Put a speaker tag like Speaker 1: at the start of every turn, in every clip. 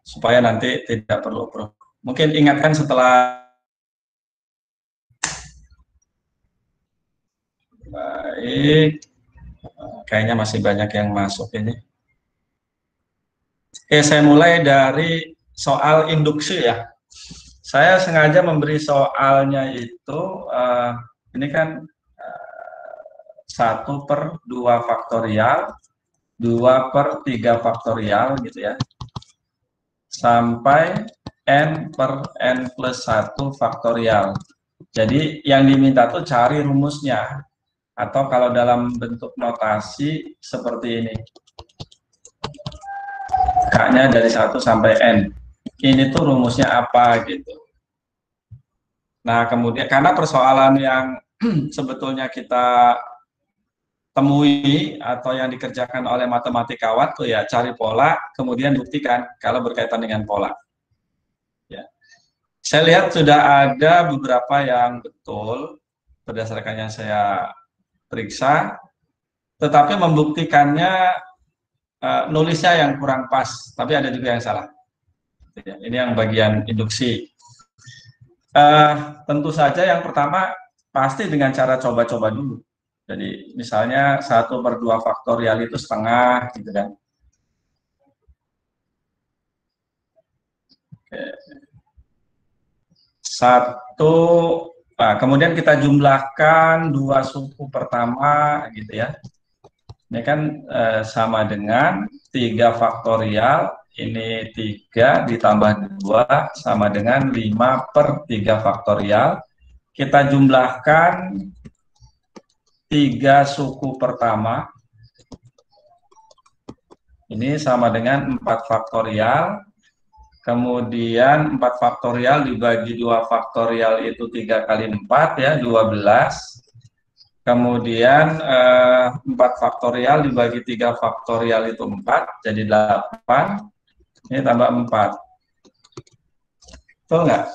Speaker 1: supaya nanti tidak perlu proof. Mungkin ingatkan setelah. Baik, kayaknya masih banyak yang masuk ini. Oke, saya mulai dari soal induksi ya. Saya sengaja memberi soalnya itu, ini kan 1/2 faktorial, 2/3 faktorial gitu ya, sampai n/n+1 faktorial. Jadi yang diminta tuh cari rumusnya, atau kalau dalam bentuk notasi seperti ini. K-nya dari 1 sampai n. Ini tuh rumusnya apa gitu. Nah, kemudian karena persoalan yang sebetulnya kita temui atau yang dikerjakan oleh matematikawan tuh ya cari pola, kemudian buktikan kalau berkaitan dengan pola. Ya. Saya lihat sudah ada beberapa yang betul berdasarkan yang saya periksa, tetapi membuktikannya nulisnya yang kurang pas, tapi ada juga yang salah. Ini yang bagian induksi. Tentu saja yang pertama pasti dengan cara coba-coba dulu. Jadi misalnya 1/2 faktorial itu setengah gitu kan. Oke. Satu, nah, kemudian kita jumlahkan dua suku pertama gitu ya. Ini kan sama dengan 3 faktorial, ini 3 ditambah 2 sama dengan 5/3 faktorial. Kita jumlahkan 3 suku pertama, ini sama dengan 4 faktorial, kemudian 4 faktorial dibagi 2 faktorial itu 3 kali 4 ya, 12. Kemudian 4 faktorial dibagi 3 faktorial itu 4, jadi 8. Ini tambah 4. Betul nggak?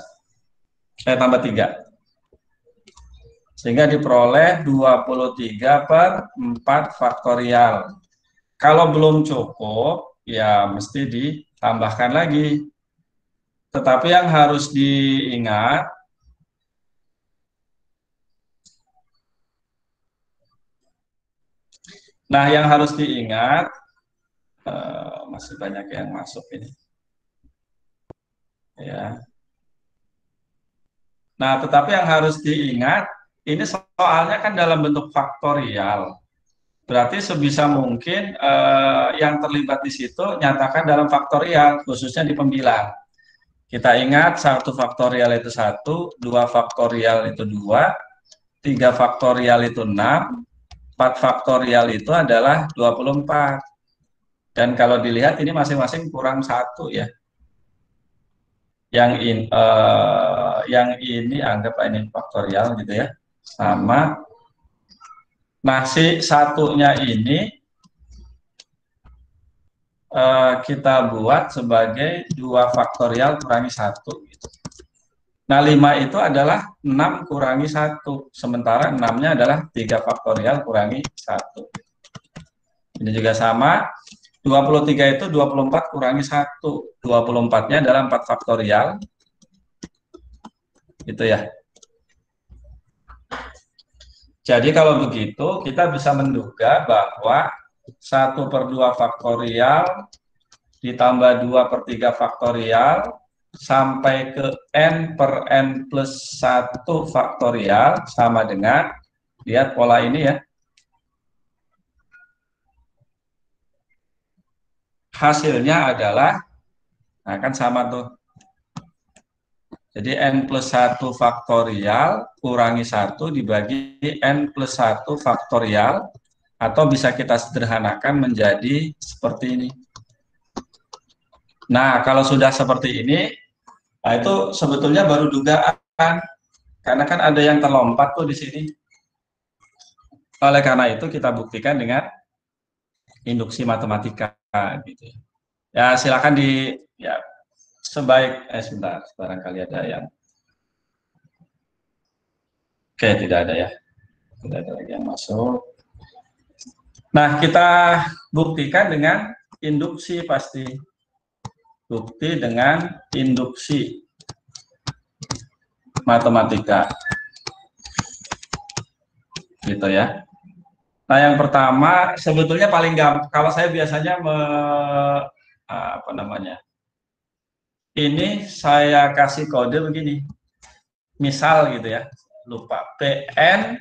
Speaker 1: Tambah 3. Sehingga diperoleh 23/4 faktorial. Kalau belum cukup, ya mesti ditambahkan lagi. Tetapi yang harus diingat, masih banyak yang masuk ini. Ya. Nah, tetapi yang harus diingat, ini soalnya kan dalam bentuk faktorial. Berarti sebisa mungkin yang terlibat di situ nyatakan dalam faktorial, khususnya di pembilang. Kita ingat 1 faktorial itu 1, 2 faktorial itu 2, 3 faktorial itu 6, 4 faktorial itu adalah 24. Dan kalau dilihat ini masing-masing kurang 1 ya. Yang ini anggap ini faktorial gitu ya. Sama. Nah, si satunya ini kita buat sebagai 2 faktorial kurangi 1 gitu. Nah, 5 itu adalah 6 kurangi 1, sementara 6-nya adalah 3 faktorial kurangi 1. Ini juga sama, 23 itu 24 kurangi 1, 24-nya adalah 4 faktorial, gitu ya. Jadi kalau begitu, kita bisa menduga bahwa 1/2 faktorial ditambah 2/3 faktorial sampai ke n/n+1 faktorial sama dengan, lihat pola ini ya, hasilnya adalah, nah kan sama tuh, jadi n+1 faktorial kurangi 1 dibagi n+1 faktorial, atau bisa kita sederhanakan menjadi seperti ini. Nah, kalau sudah seperti ini, nah itu sebetulnya baru dugaan, karena kan ada yang terlompat tuh di sini. Oleh karena itu kita buktikan dengan induksi matematika gitu. Ya, silakan ya sebentar, barangkali ada yang. Oke, tidak ada ya. Tidak ada lagi yang masuk. Nah, kita buktikan dengan induksi pasti. Bukti dengan induksi matematika. Gitu ya. Nah, yang pertama sebetulnya paling gampang kalau saya biasanya apa namanya? Ini saya kasih kode begini. Misal gitu ya. Lupa PN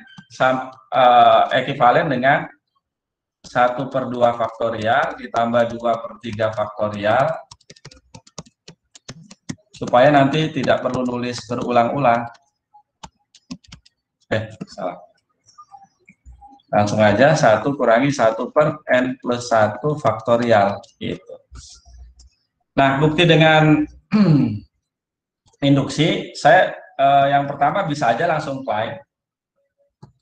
Speaker 1: ekivalen dengan 1/2 faktorial ditambah 2/3 faktorial, supaya nanti tidak perlu nulis berulang-ulang. Salah. Langsung aja 1 kurangi 1/n+1 faktorial gitu. Nah, bukti dengan induksi, saya yang pertama bisa aja langsung apply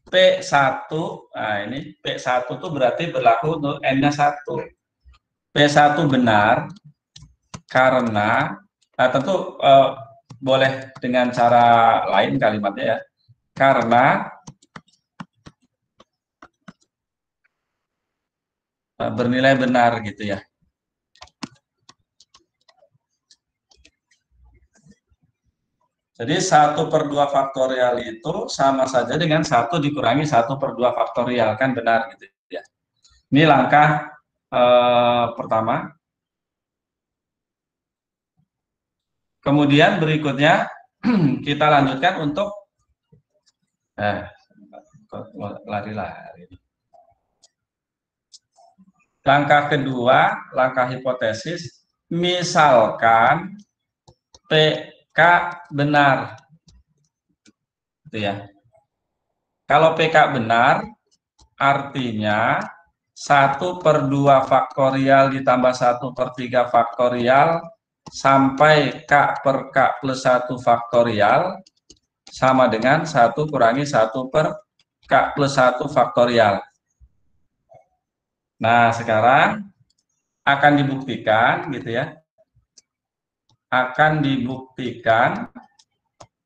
Speaker 1: P1. Nah, ini P1 itu berarti berlaku untuk n-nya 1. P1 benar karena tentu boleh dengan cara lain kalimatnya ya. Karena bernilai benar gitu ya. Jadi 1/2 faktorial itu sama saja dengan 1 dikurangi 1/2 faktorial, kan benar gitu ya. Ini langkah pertama. Kemudian berikutnya kita lanjutkan untuk lari-lari. Langkah kedua, langkah hipotesis, misalkan PK benar. Gitu ya. Kalau PK benar, artinya 1/2 faktorial ditambah 1/3 faktorial sampai K per K plus 1 faktorial sama dengan 1 kurangi 1 per K plus 1 faktorial. Nah, sekarang akan dibuktikan gitu ya. Akan dibuktikan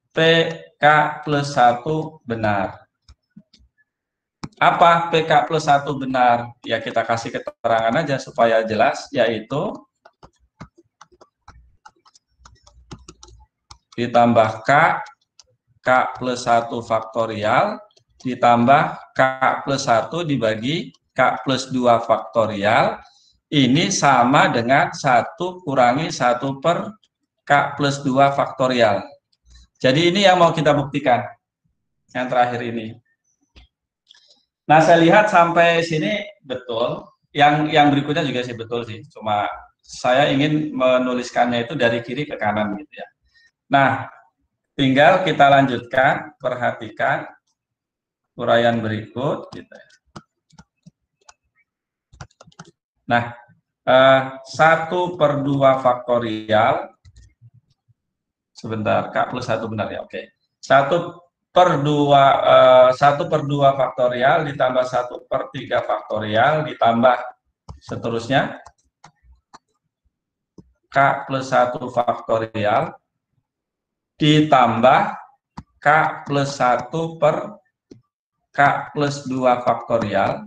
Speaker 1: PK plus 1 benar. Apa PK plus 1 benar? Ya kita kasih keterangan aja supaya jelas, yaitu ditambah K plus 1 faktorial ditambah K plus 1 dibagi K plus 2 faktorial, ini sama dengan 1 kurangi 1 per K plus 2 faktorial. Jadi ini yang mau kita buktikan, yang terakhir ini. Nah, saya lihat sampai sini betul, yang berikutnya juga sih betul sih, cuma saya ingin menuliskannya itu dari kiri ke kanan gitu ya. Nah, tinggal kita lanjutkan, perhatikan uraian berikut gitu ya. Nah, 1/2 faktorial, sebentar, K plus 1 benar ya, oke. 1/2 faktorial ditambah 1/3 faktorial ditambah seterusnya K plus 1 faktorial ditambah K plus 1 per K plus 2 faktorial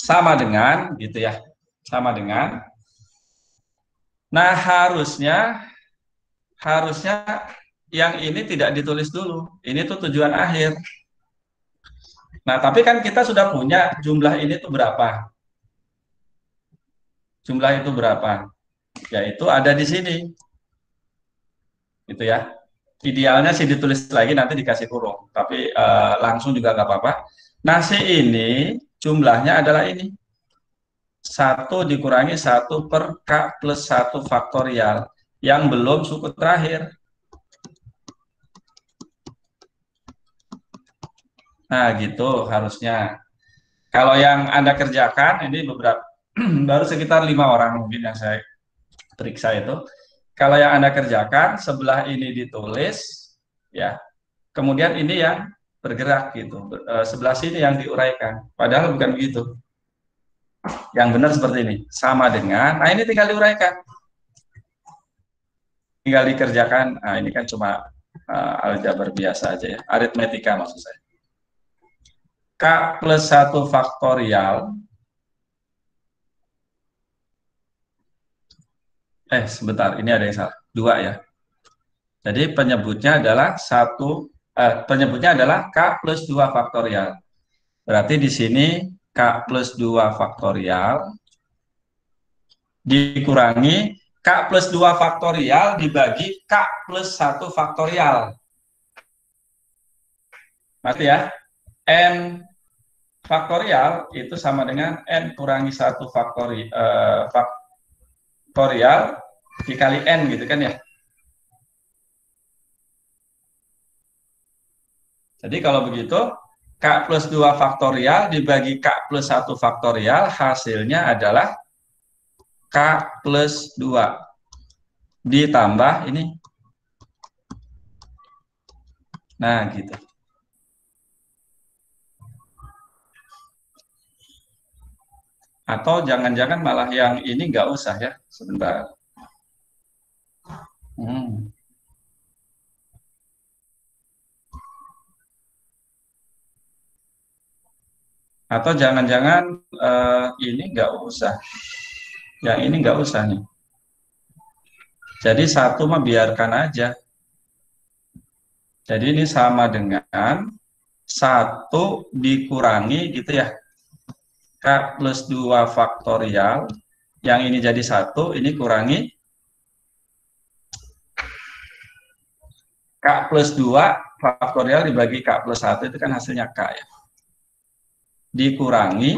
Speaker 1: sama dengan gitu ya, sama dengan. Nah, harusnya yang ini tidak ditulis dulu. Ini tuh tujuan akhir. Nah, tapi kan kita sudah punya jumlah ini tuh berapa? Jumlah itu berapa? Yaitu ada di sini. Gitu ya. Idealnya sih ditulis lagi nanti dikasih kurung, tapi langsung juga nggak apa-apa. Nah, si ini jumlahnya adalah ini. 1 dikurangi 1 per K plus 1 faktorial yang belum suku terakhir. Nah, gitu harusnya. Kalau yang Anda kerjakan, ini beberapa, baru sekitar 5 orang mungkin yang saya periksa itu. Kalau yang Anda kerjakan, sebelah ini ditulis, ya, kemudian ini yang bergerak gitu. Sebelah sini yang diuraikan. Padahal bukan begitu. Yang benar seperti ini, sama dengan, nah ini tinggal diuraikan, tinggal dikerjakan. Nah ini kan cuma aljabar biasa aja ya, aritmetika maksud saya. K plus 1 faktorial Sebentar, ini ada yang salah. Dua ya. Jadi penyebutnya adalah K plus 2 faktorial. Berarti di sini K plus 2 faktorial dikurangi K plus 2 faktorial dibagi K plus 1 faktorial. Berarti ya, N faktorial itu sama dengan N kurangi 1 faktorial dikali N gitu kan ya. Jadi kalau begitu, K plus 2 faktorial dibagi K plus 1 faktorial hasilnya adalah K plus 2 ditambah ini. Nah, gitu. Atau jangan-jangan malah yang ini nggak usah ya, sebentar. Hmm. Atau jangan-jangan ini nggak usah. Yang ini nggak usah nih. Jadi satu mah biarkan aja. Jadi ini sama dengan satu dikurangi gitu ya. K plus 2 faktorial. Yang ini jadi satu, ini kurangi K plus 2 faktorial dibagi K plus 1 itu kan hasilnya K ya. Dikurangi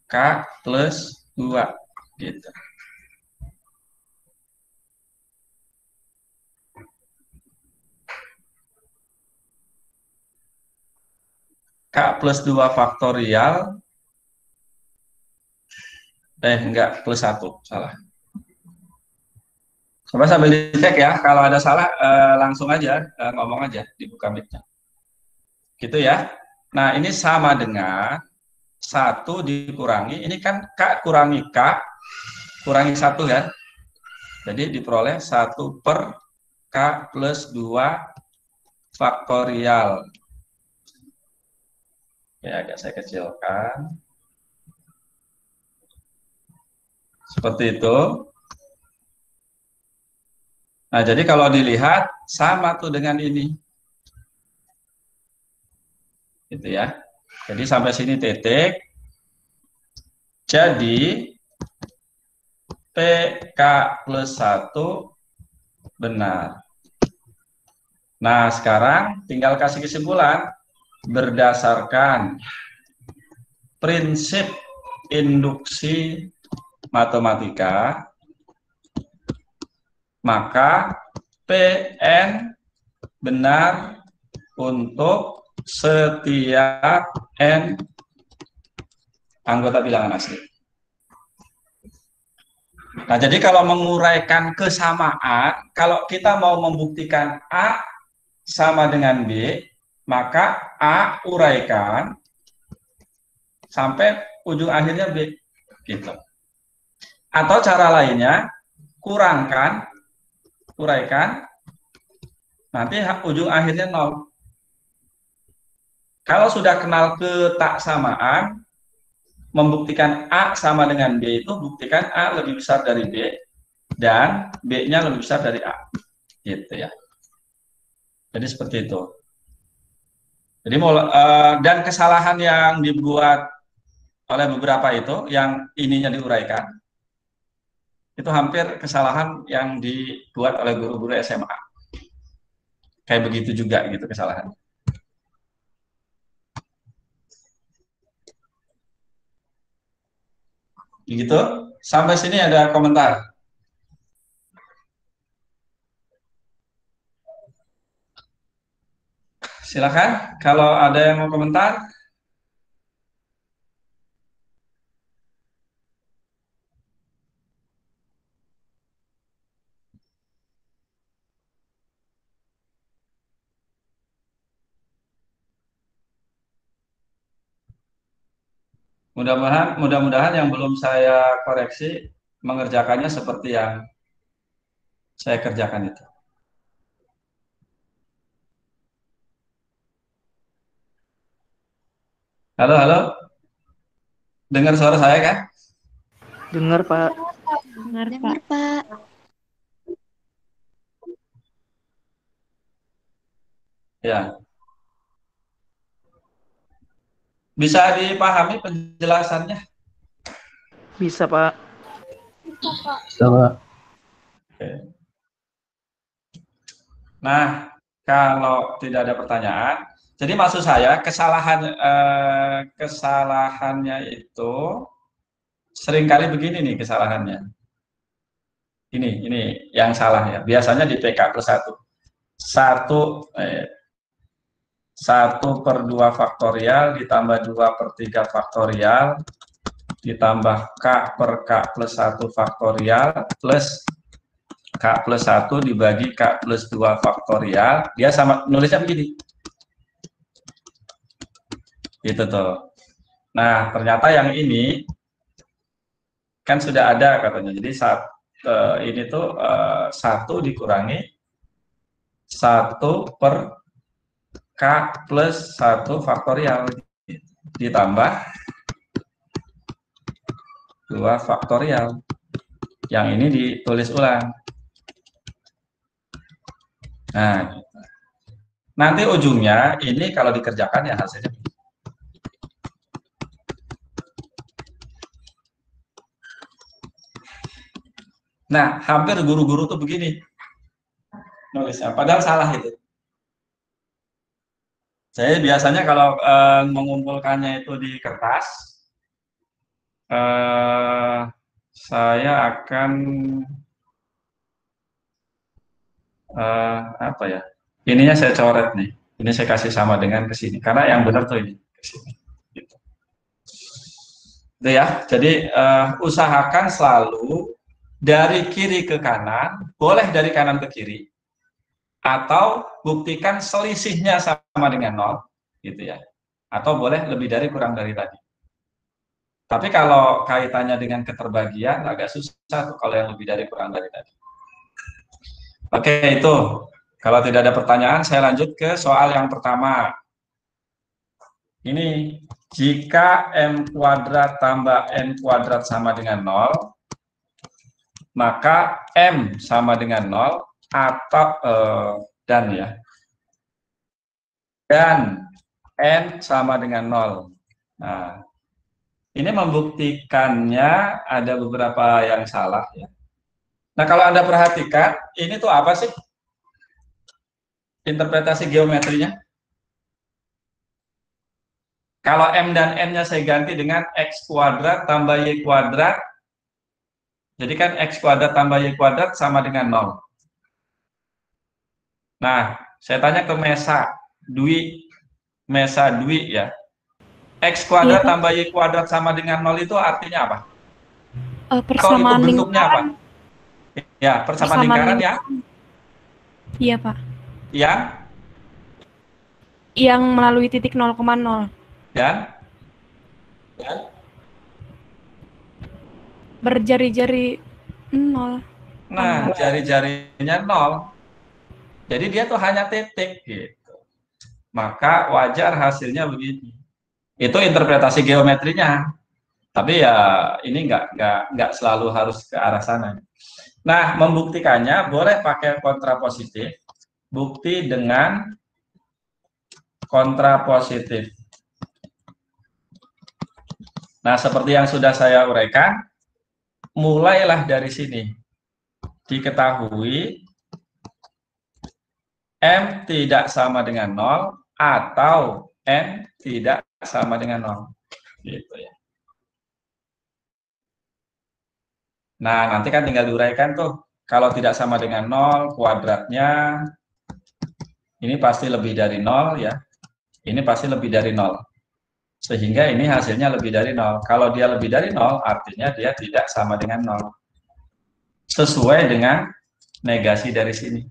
Speaker 1: K plus 2 gitu. K plus 2 faktorial enggak, plus 1, salah. Coba sambil dicek ya, kalau ada salah langsung aja ngomong aja, dibuka mic-nya. Gitu ya. Nah, ini sama dengan 1 dikurangi, ini kan K kurangi K, kurangi 1 kan. Jadi diperoleh 1 per K plus 2 faktorial. Ya, agak saya kecilkan. Seperti itu. Nah, jadi kalau dilihat sama tuh dengan ini. Gitu ya. Jadi sampai sini titik. Jadi PK plus 1 benar. Nah, sekarang tinggal kasih kesimpulan. Berdasarkan prinsip induksi matematika, maka PN benar untuk setiap N anggota bilangan asli. Nah, jadi kalau menguraikan kesamaan, kalau kita mau membuktikan A sama dengan B, maka A uraikan sampai ujung akhirnya B. Gitu. Atau cara lainnya, uraikan, nanti ujung akhirnya 0. Kalau sudah kenal ketaksamaan, membuktikan A sama dengan B itu buktikan A lebih besar dari B dan B-nya lebih besar dari A. Gitu ya. Jadi seperti itu. Jadi dan kesalahan yang dibuat oleh beberapa itu yang ininya diuraikan itu hampir kesalahan yang dibuat oleh guru-guru SMA. Kayak begitu juga gitu kesalahan. Begitu. Sampai sini ada komentar. Silakan kalau ada yang mau komentar. Mudah-mudahan yang belum saya koreksi mengerjakannya seperti yang saya kerjakan itu. Halo, halo. Dengar suara saya kan?
Speaker 2: Dengar, Pak.
Speaker 3: Dengar,
Speaker 4: Dengar,
Speaker 3: Pak.
Speaker 4: Pak.
Speaker 1: Ya, bisa dipahami penjelasannya?
Speaker 2: Bisa, Pak.
Speaker 5: Bisa, Pak.
Speaker 1: Oke. Nah, kalau tidak ada pertanyaan, jadi maksud saya kesalahannya itu seringkali begini nih kesalahannya. Ini yang salah ya. Biasanya di PK plus 1. 1/2 faktorial ditambah 2/3 faktorial ditambah K per K plus 1 faktorial plus K plus 1 dibagi K plus 2 faktorial. Dia sama nulisnya begini. Gitu tuh. Nah, ternyata yang ini kan sudah ada katanya. Jadi ini tuh 1 dikurangi 1/K plus 1 faktorial ditambah 2 faktorial. Yang ini ditulis ulang. Nah, nanti ujungnya ini kalau dikerjakan ya hasilnya. Nah, hampir guru-guru tuh begini nulisnya, padahal salah itu. Saya biasanya kalau mengumpulkannya itu di kertas, saya akan apa ya? Ininya saya coret nih. Ini saya kasih sama dengan ke sini karena yang benar tuh ini ke sini. Gitu. Itu ya. Jadi usahakan selalu dari kiri ke kanan, boleh dari kanan ke kiri, atau buktikan selisihnya sama dengan 0, gitu ya. Atau boleh lebih dari kurang dari tadi. Tapi kalau kaitannya dengan keterbagian agak susah tuh kalau yang lebih dari kurang dari tadi. Oke, itu. Kalau tidak ada pertanyaan, saya lanjut ke soal yang pertama. Ini, jika M kuadrat tambah N kuadrat sama dengan 0, maka M sama dengan 0 atau dan N sama dengan 0. Nah, ini membuktikannya ada beberapa yang salah ya. Nah, kalau Anda perhatikan, ini tuh apa sih interpretasi geometrinya? Kalau M dan N-nya saya ganti dengan X kuadrat tambah Y kuadrat, jadi kan X kuadrat tambah Y kuadrat sama dengan 0. Nah, saya tanya ke Mesa Dwi ya. X kuadrat tambah Y kuadrat sama dengan 0 itu artinya apa?
Speaker 3: Persamaan
Speaker 1: itu bentuknya
Speaker 3: lingkaran.
Speaker 1: apa? Ya, persamaan lingkaran ya.
Speaker 3: Iya, Pak. Yang melalui titik 0,0.
Speaker 1: Dan
Speaker 3: berjari-jari 0.
Speaker 1: Nah, jari-jarinya 0. Jadi dia tuh hanya titik gitu. Maka wajar hasilnya begini. Itu interpretasi geometrinya. Tapi ya ini nggak selalu harus ke arah sana. Nah, membuktikannya boleh pakai kontrapositif. Bukti dengan kontrapositif. Nah, seperti yang sudah saya uraikan, mulailah dari sini. Diketahui M tidak sama dengan 0 atau N tidak sama dengan 0. Gitu ya. Nah, nanti kan tinggal diuraikan tuh. Kalau tidak sama dengan 0, kuadratnya ini pasti lebih dari 0 ya. Ini pasti lebih dari 0. Sehingga ini hasilnya lebih dari 0. Kalau dia lebih dari 0, artinya dia tidak sama dengan 0. Sesuai dengan negasi dari sini.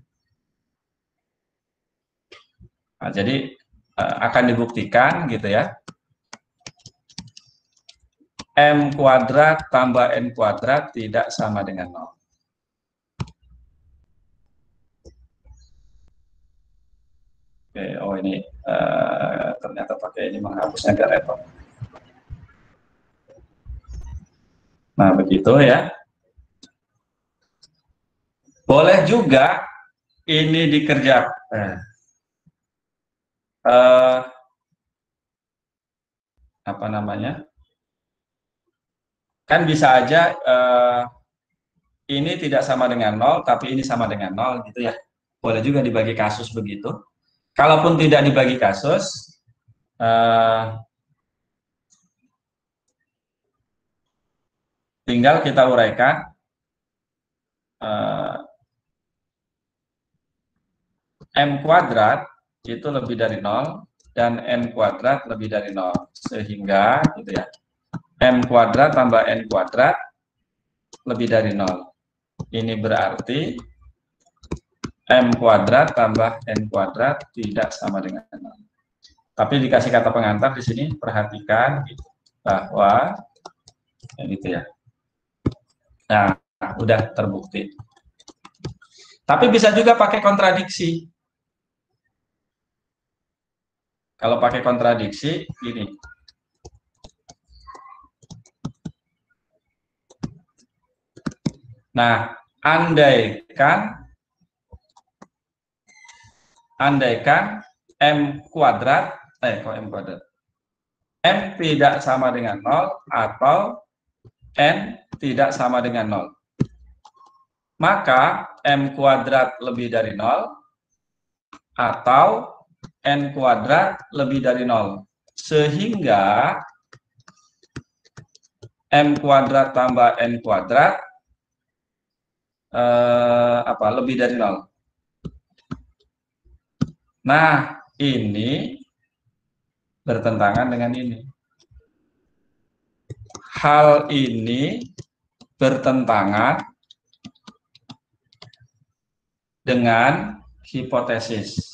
Speaker 1: Nah, jadi akan dibuktikan gitu ya. M kuadrat tambah N kuadrat tidak sama dengan 0. Oke, oh ini ternyata pakai ini menghapusnya agak repot. Nah, begitu ya. Boleh juga ini dikerjakan. Apa namanya? Kan bisa aja ini tidak sama dengan 0, tapi ini sama dengan 0 gitu ya. Boleh juga dibagi kasus begitu. Kalaupun tidak dibagi kasus, tinggal kita uraikan M kuadrat itu lebih dari 0 dan N kuadrat lebih dari 0. Sehingga gitu ya, M kuadrat tambah N kuadrat lebih dari 0. Ini berarti M kuadrat tambah N kuadrat tidak sama dengan 0. Tapi dikasih kata pengantar di sini, perhatikan gitu, bahwa gitu ya. Nah, udah terbukti. Tapi bisa juga pakai kontradiksi. Kalau pakai kontradiksi, gini. Nah, andaikan M kuadrat, kok M kuadrat? M tidak sama dengan 0 atau N tidak sama dengan 0. Maka M kuadrat lebih dari 0 atau N kuadrat lebih dari 0. Sehingga M kuadrat tambah N kuadrat lebih dari 0. Nah, ini bertentangan dengan ini. Hal ini bertentangan dengan hipotesis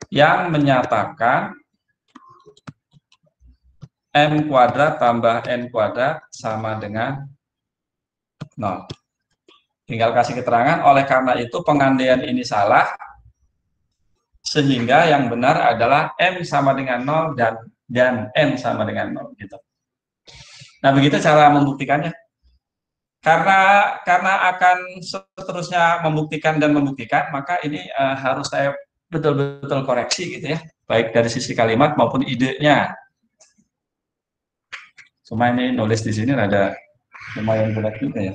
Speaker 1: yang menyatakan M kuadrat tambah N kuadrat sama dengan 0. Tinggal kasih keterangan, oleh karena itu pengandaian ini salah, sehingga yang benar adalah M sama dengan 0 dan N sama dengan 0 gitu. Nah, begitu cara membuktikannya. Karena akan seterusnya membuktikan dan membuktikan, maka ini harus saya betul-betul koreksi gitu ya, baik dari sisi kalimat maupun idenya. Cuma ini nulis di sini ada lumayan berat juga ya.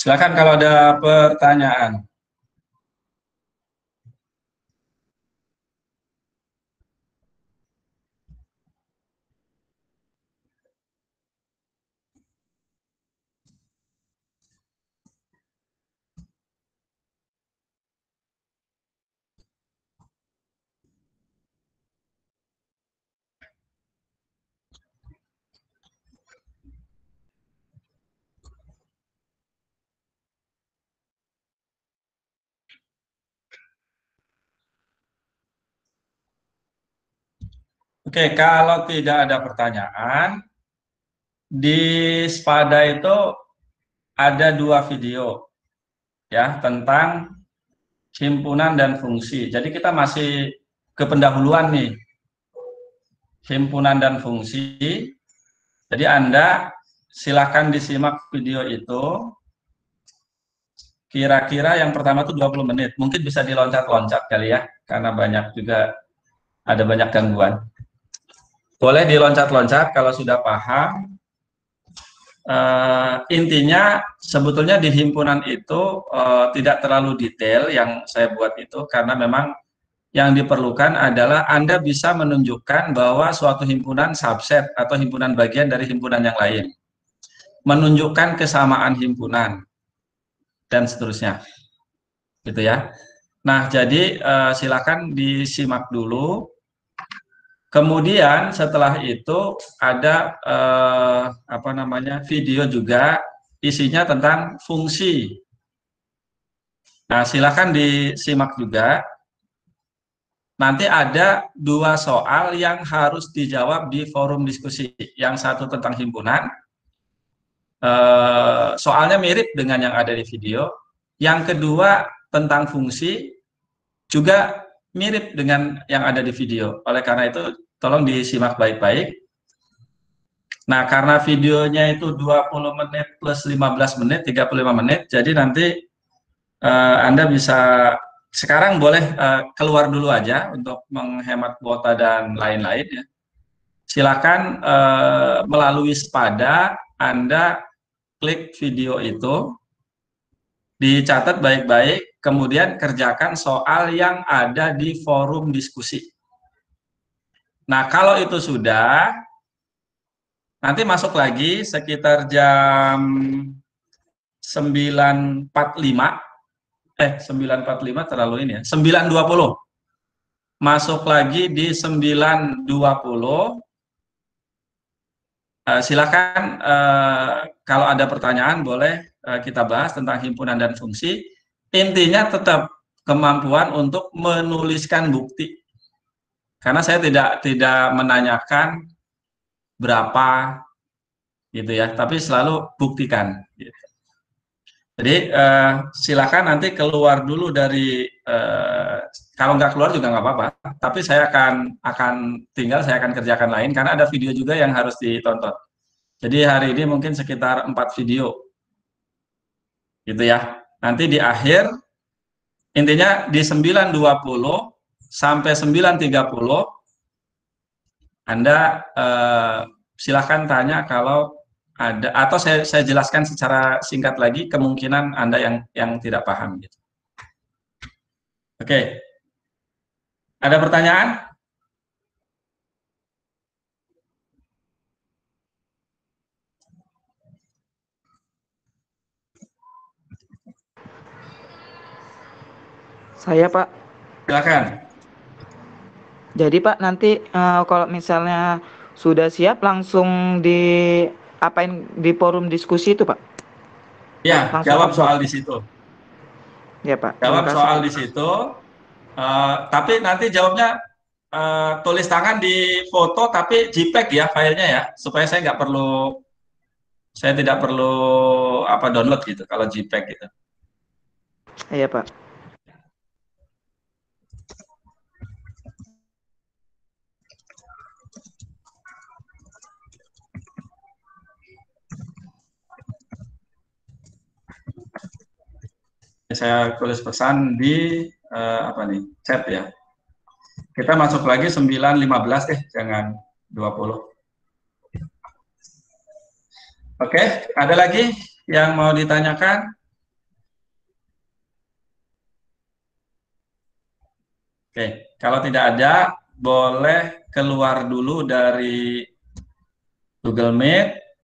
Speaker 1: Silakan kalau ada pertanyaan. Oke, kalau tidak ada pertanyaan, di Spada itu ada 2 video ya tentang himpunan dan fungsi. Jadi kita masih ke pendahuluan nih, himpunan dan fungsi. Jadi Anda silakan disimak video itu. Kira-kira yang pertama itu 20 menit. Mungkin bisa diloncat-loncat kali ya, karena banyak juga, ada banyak gangguan. Boleh diloncat-loncat kalau sudah paham. Intinya sebetulnya di himpunan itu tidak terlalu detail yang saya buat itu, karena memang yang diperlukan adalah Anda bisa menunjukkan bahwa suatu himpunan subset atau himpunan bagian dari himpunan yang lain, menunjukkan kesamaan himpunan dan seterusnya gitu ya. Nah, jadi silakan disimak dulu. Kemudian setelah itu ada video juga isinya tentang fungsi. Nah, silakan disimak juga. nanti ada 2 soal yang harus dijawab di forum diskusi. Yang satu tentang himpunan, soalnya mirip dengan yang ada di video. Yang kedua tentang fungsi, juga mirip dengan yang ada di video. Oleh karena itu, tolong disimak baik-baik. Nah, karena videonya itu 20 menit plus 15 menit, 35 menit, jadi nanti Anda bisa, sekarang boleh keluar dulu aja untuk menghemat kuota dan lain-lain ya. Silakan melalui Spada, Anda klik video itu, dicatat baik-baik, kemudian kerjakan soal yang ada di forum diskusi. Nah, kalau itu sudah, nanti masuk lagi sekitar jam 9.45, 9.45 terlalu ini ya, 9.20. Masuk lagi di 9.20. Silakan kalau ada pertanyaan boleh kita bahas tentang himpunan dan fungsi. Intinya tetap kemampuan untuk menuliskan bukti. Karena saya tidak menanyakan berapa gitu ya, tapi selalu buktikan gitu. Jadi silakan nanti keluar dulu dari kalau nggak keluar juga nggak apa-apa, tapi saya akan kerjakan lain karena ada video juga yang harus ditonton. Jadi hari ini mungkin sekitar 4 video gitu ya. Nanti di akhir intinya di 9.20 sampai 9.30 Anda silahkan tanya kalau ada, atau saya jelaskan secara singkat lagi kemungkinan Anda yang tidak paham gitu. Oke. Ada pertanyaan?
Speaker 2: Saya Pak.
Speaker 1: Silakan.
Speaker 2: Jadi Pak nanti kalau misalnya sudah siap langsung apain di forum diskusi itu Pak?
Speaker 1: Ya,
Speaker 2: Langsung
Speaker 1: jawab
Speaker 2: upload.
Speaker 1: soal di situ.
Speaker 2: Ya Pak.
Speaker 1: Jawab
Speaker 2: Terima kasih.
Speaker 1: soal di situ. Tapi nanti jawabnya tulis tangan di foto tapi JPEG ya filenya ya, supaya saya tidak perlu download gitu kalau JPEG gitu.
Speaker 2: Iya Pak.
Speaker 1: Saya tulis pesan di chat ya. Kita masuk lagi 9.15 deh, jangan 20. Oke, ada lagi yang mau ditanyakan? Oke, kalau tidak ada, boleh keluar dulu dari Google Meet,